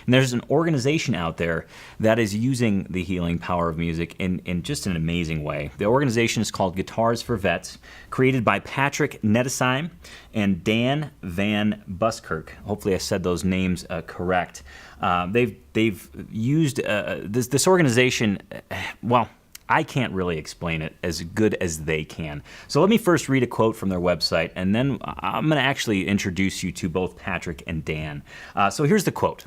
And there's an organization out there that is using the healing power of music in just an amazing way. The organization is called Guitars for Vets, created by Patrick Nettesheim and Dan Van Buskirk. Hopefully I said those names correct. They've used this organization, well, I can't really explain it as good as they can. So let me first read a quote from their website, and then I'm going to actually introduce you to both Patrick and Dan. So here's the quote.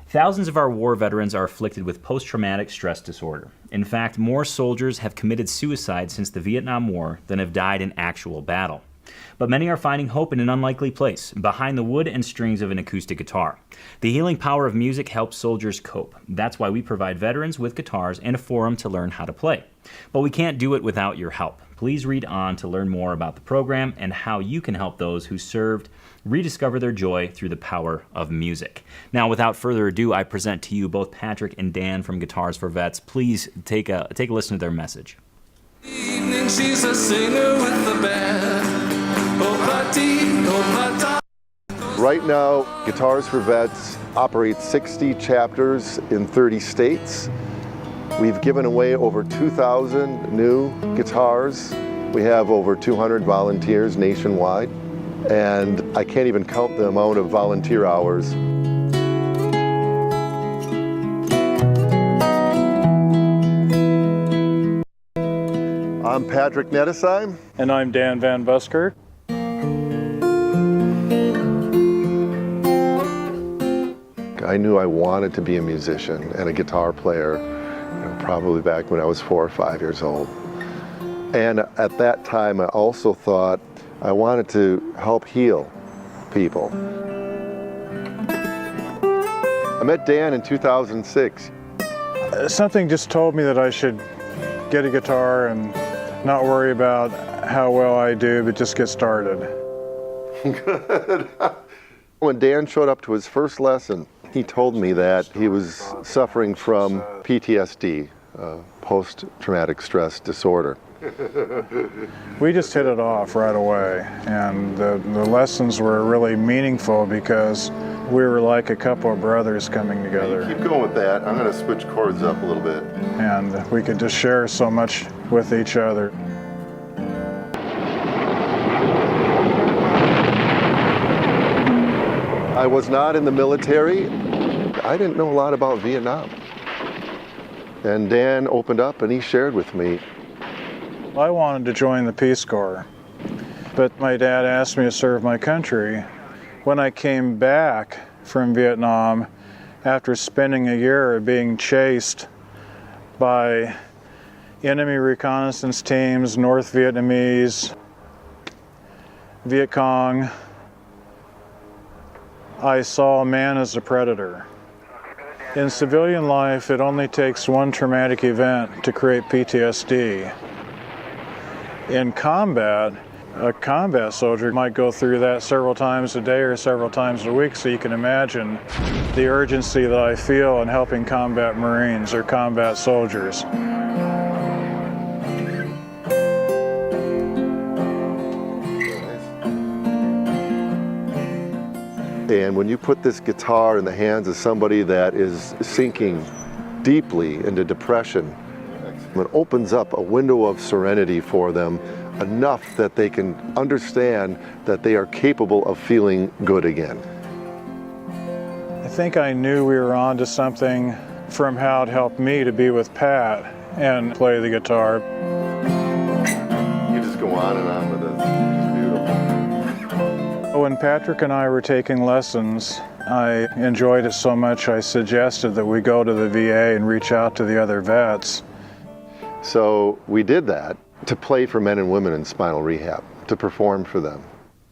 Thousands of our war veterans are afflicted with post-traumatic stress disorder. In fact, more soldiers have committed suicide since the Vietnam War than have died in actual battle. But many are finding hope in an unlikely place, behind the wood and strings of an acoustic guitar. The healing power of music helps soldiers cope. That's why we provide veterans with guitars and a forum to learn how to play. But we can't do it without your help. Please read on to learn more about the program and how you can help those who served rediscover their joy through the power of music. Now, without further ado, I present to you both Patrick and Dan from Guitars for Vets. Please take a listen to their message. Evening, she's a singer with the band. Right now, Guitars for Vets operates 60 chapters in 30 states. We've given away over 2,000 new guitars. We have over 200 volunteers nationwide, and I can't even count the amount of volunteer hours. I'm Patrick Nettesheim. And I'm Dan Van Buskirk. I knew I wanted to be a musician and a guitar player, probably back when I was 4 or 5 years old. And at that time, I also thought I wanted to help heal people. I met Dan in 2006. Something just told me that I should get a guitar and not worry about how well I do, but just get started. Good. When Dan showed up to his first lesson, he told me that he was suffering from PTSD, post-traumatic stress disorder. We just hit it off right away, and the lessons were really meaningful because we were like a couple of brothers coming together. Keep going with that. I'm going to switch chords up a little bit. And we could just share so much with each other. I was not in the military. I didn't know a lot about Vietnam. And Dan opened up and he shared with me. I wanted to join the Peace Corps, but my dad asked me to serve my country. When I came back from Vietnam, after spending a year being chased by enemy reconnaissance teams, North Vietnamese, Viet Cong, I saw man as a predator. In civilian life, it only takes one traumatic event to create PTSD. In combat, a combat soldier might go through that several times a day or several times a week, so you can imagine the urgency that I feel in helping combat Marines or combat soldiers. And when you put this guitar in the hands of somebody that is sinking deeply into depression, it opens up a window of serenity for them, enough that they can understand that they are capable of feeling good again. I think I knew we were on to something from how it helped me to be with Pat and play the guitar. You just go on and on with it. It's beautiful. When Patrick and I were taking lessons, I enjoyed it so much I suggested that we go to the VA and reach out to the other vets. So we did that to play for men and women in spinal rehab, to perform for them.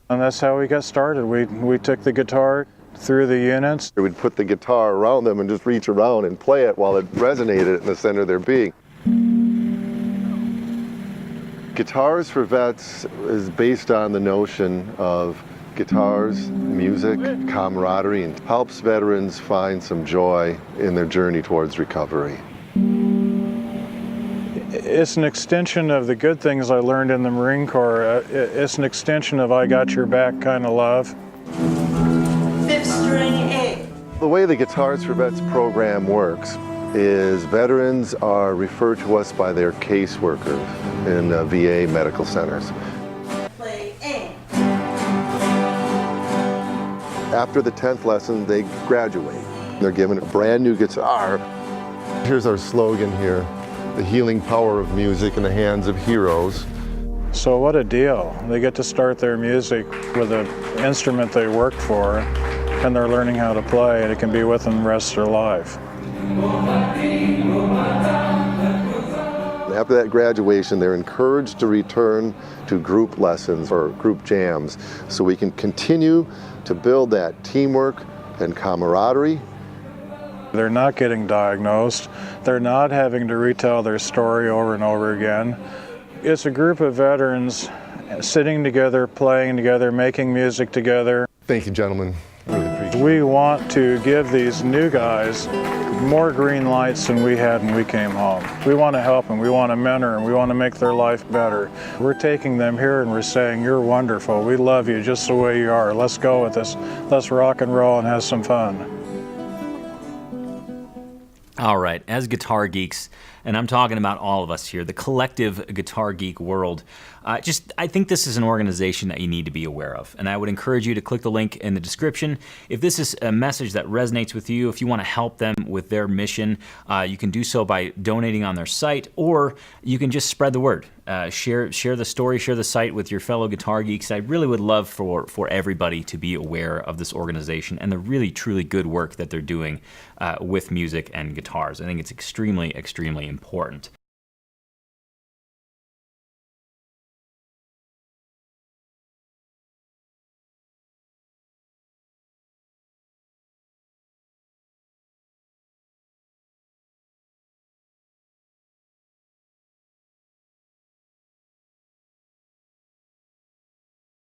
And that's how we got started. We took the guitar through the units. We'd put the guitar around them and just reach around and play it while it resonated in the center of their being. Guitars for Vets is based on the notion of guitars, music, camaraderie, and helps veterans find some joy in their journey towards recovery. It's an extension of the good things I learned in the Marine Corps. It's an extension of I got your back kind of love. Fifth string A. The way the Guitars for Vets program works is veterans are referred to us by their caseworker in VA medical centers. Play aim. After the 10th lesson, they graduate. They're given a brand new guitar. Here's our slogan here, the healing power of music in the hands of heroes. So what a deal. They get to start their music with an instrument they worked for, and they're learning how to play, and it can be with them the rest of their life. After that graduation, they're encouraged to return to group lessons or group jams so we can continue to build that teamwork and camaraderie. They're not getting diagnosed. They're not having to retell their story over and over again. It's a group of veterans sitting together, playing together, making music together. Thank you, gentlemen. Really appreciate it. We want to give these new guys more green lights than we had when we came home. We want to help them, we want to mentor them, we want to make their life better. We're taking them here and we're saying, you're wonderful, we love you just the way you are. Let's go with this. Let's rock and roll and have some fun. All right, as guitar geeks, and I'm talking about all of us here, the collective guitar geek world, I think this is an organization that you need to be aware of. And I would encourage you to click the link in the description. If this is a message that resonates with you, if you want to help them with their mission, you can do so by donating on their site, or you can just spread the word. Share the story, share the site with your fellow guitar geeks. I really would love for everybody to be aware of this organization and the really, truly good work that they're doing with music and guitars. I think it's extremely, extremely important.